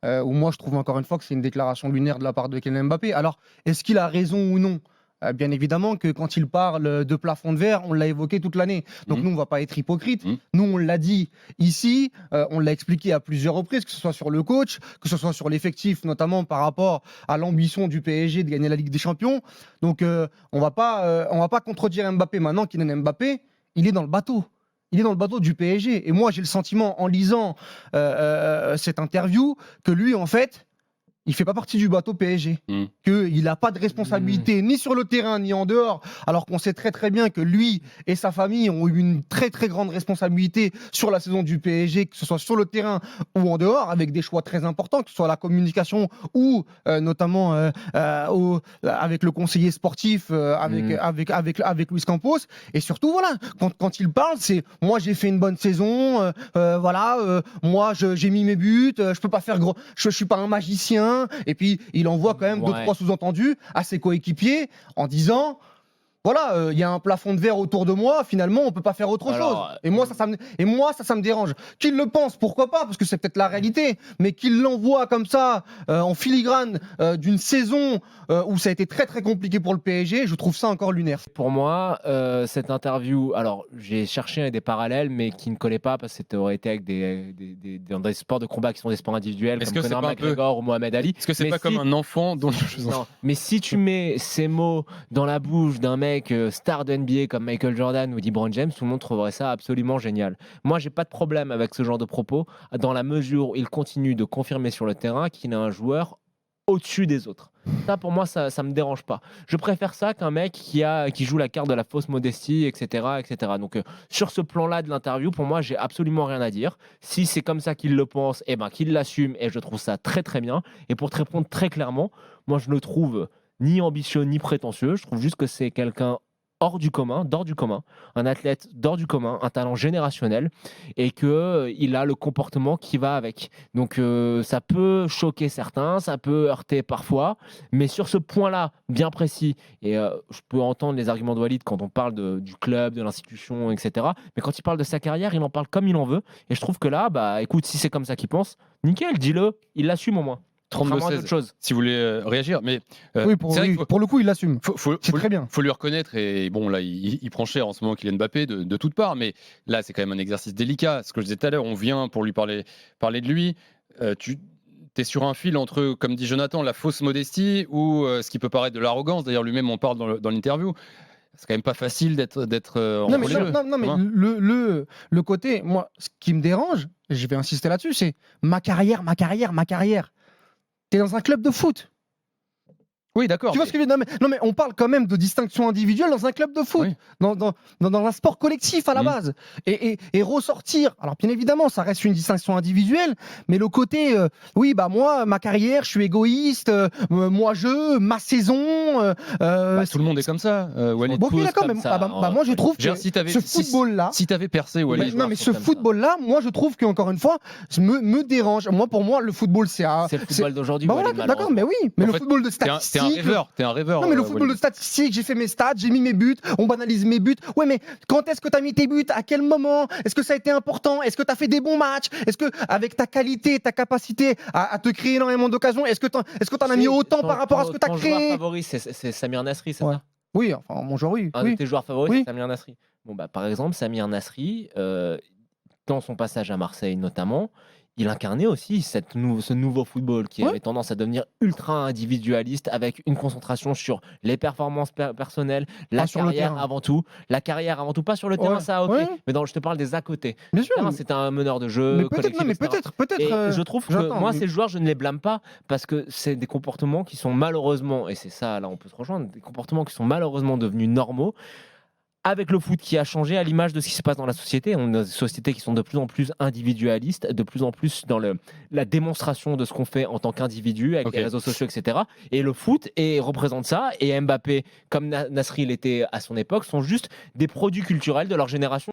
où moi je trouve encore une fois que c'est une déclaration lunaire de la part de Kylian Mbappé. Alors, est-ce qu'il a raison ou non? Bien évidemment que quand il parle de plafond de verre, on l'a évoqué toute l'année. Donc nous, on ne va pas être hypocrite. Nous, on l'a dit ici, on l'a expliqué à plusieurs reprises, que ce soit sur le coach, que ce soit sur l'effectif, notamment par rapport à l'ambition du PSG de gagner la Ligue des Champions. Donc on va pas contredire Mbappé. Maintenant, Kylian Mbappé, il est dans le bateau. Il est dans le bateau du PSG. Et moi, j'ai le sentiment, en lisant cette interview, que lui, en fait, il fait pas partie du bateau PSG, qu'il n'a pas de responsabilité ni sur le terrain ni en dehors, alors qu'on sait très très bien que lui et sa famille ont eu une très très grande responsabilité sur la saison du PSG, que ce soit sur le terrain ou en dehors, avec des choix très importants, que ce soit la communication ou notamment avec le conseiller sportif, avec Luis Campos. Et surtout, voilà, quand il parle, c'est moi j'ai fait une bonne saison, moi j'ai mis mes buts, je peux pas faire gros, je suis pas un magicien. Et puis il envoie quand même 2-3 sous-entendus à ses coéquipiers en disant voilà, il y a un plafond de verre autour de moi, finalement, on peut pas faire autre chose. Et moi, ça me dérange. Qu'il le pense, pourquoi pas, parce que c'est peut-être la réalité, mais qu'il l'envoie comme ça, en filigrane d'une saison où ça a été très très compliqué pour le PSG, je trouve ça encore lunaire. Pour moi, cette interview, alors j'ai cherché des parallèles, mais qui ne collaient pas, parce que ça aurait été avec dans des sports de combat qui sont des sports individuels, comme Conor McGregor ou Mohamed Ali. Est-ce que c'est pas comme un enfant dont Non, mais si tu mets ces mots dans la bouche d'un mec star de NBA comme Michael Jordan ou LeBron James, tout le monde trouverait ça absolument génial. Moi, j'ai pas de problème avec ce genre de propos, dans la mesure où il continue de confirmer sur le terrain qu'il est un joueur au-dessus des autres. Ça, pour moi, ça me dérange pas. Je préfère ça qu'un mec qui joue la carte de la fausse modestie, etc., etc. Donc, sur ce plan-là de l'interview, pour moi, j'ai absolument rien à dire. Si c'est comme ça qu'il le pense, eh ben, qu'il l'assume, et je trouve ça très, très bien. Et pour te répondre très clairement, moi, je le trouve ni ambitieux, ni prétentieux. Je trouve juste que c'est quelqu'un d'or du commun, un athlète d'or du commun, un talent générationnel, et qu'il a le comportement qui va avec. Donc ça peut choquer certains, ça peut heurter parfois, mais sur ce point-là bien précis, et je peux entendre les arguments de Walid quand on parle du club, de l'institution, etc. Mais quand il parle de sa carrière, il en parle comme il en veut, et je trouve que là, bah écoute, si c'est comme ça qu'il pense, nickel, dis-le, il l'assume au moins. 32-16, si vous voulez réagir. Mais, oui, pour le coup, il l'assume. C'est très bien. Il faut lui reconnaître, et bon, là, il prend cher en ce moment Kylian Mbappé de toutes parts, mais là, c'est quand même un exercice délicat. Ce que je disais tout à l'heure, on vient pour lui parler de lui. Tu es sur un fil entre, comme dit Jonathan, la fausse modestie ou ce qui peut paraître de l'arrogance. D'ailleurs, lui-même en parle dans l'interview. C'est quand même pas facile d'être entre les deux. Non, mais le côté, moi, ce qui me dérange, je vais insister là-dessus, c'est ma carrière. T'es dans un club de foot. Oui, d'accord. Tu vois ce que je veux dire ? Non, mais on parle quand même de distinction individuelle dans un club de foot, dans un sport collectif à la base. Et ressortir, alors bien évidemment, ça reste une distinction individuelle, mais le côté, oui, bah moi, ma carrière, je suis égoïste, moi, ma saison. Tout le monde est comme ça. Bon, ok, d'accord, mais moi, je trouve que ce football-là. Si t'avais percé, Walid. Non, mais ce football-là, moi, je trouve qu'encore une fois, me dérange. Moi, pour moi, le football, c'est le football d'aujourd'hui. Bah voilà, d'accord, mais oui, mais le football de statistiques. T'es un rêveur. Non, mais le football de statistiques, j'ai fait mes stats, j'ai mis mes buts, on banalise mes buts. Ouais, mais quand est-ce que tu as mis tes buts ? À quel moment ? Est-ce que ça a été important ? Est-ce que tu as fait des bons matchs ? Est-ce que, avec ta qualité, ta capacité à te créer énormément d'occasions, est-ce que tu en as mis autant par rapport à ce que tu as créé ? Ton joueur favori, c'est Samir Nasri, c'est ça ? Oui, enfin, mon joueur, oui. Un de tes joueurs favoris, c'est Samir Nasri. Bon, bah, par exemple, Samir Nasri, dans son passage à Marseille notamment, il incarnait aussi ce nouveau football qui avait tendance à devenir ultra individualiste, avec une concentration sur les performances personnelles, la carrière avant tout. La carrière avant tout, pas sur le terrain, ça, ok. Mais je te parle des à côté. Bien sûr. C'est un meneur de jeu collectif. Mais peut-être. Et je trouve que moi, ces joueurs, je ne les blâme pas, parce que c'est des comportements qui sont malheureusement, et c'est ça, là, on peut se rejoindre, des comportements qui sont malheureusement devenus normaux. Avec le foot qui a changé, à l'image de ce qui se passe dans la société, on a des sociétés qui sont de plus en plus individualistes, de plus en plus dans la démonstration de ce qu'on fait en tant qu'individu, avec les réseaux sociaux, etc. Et le foot représente ça, et Mbappé, comme Nasri l'était à son époque, sont juste des produits culturels de leur génération.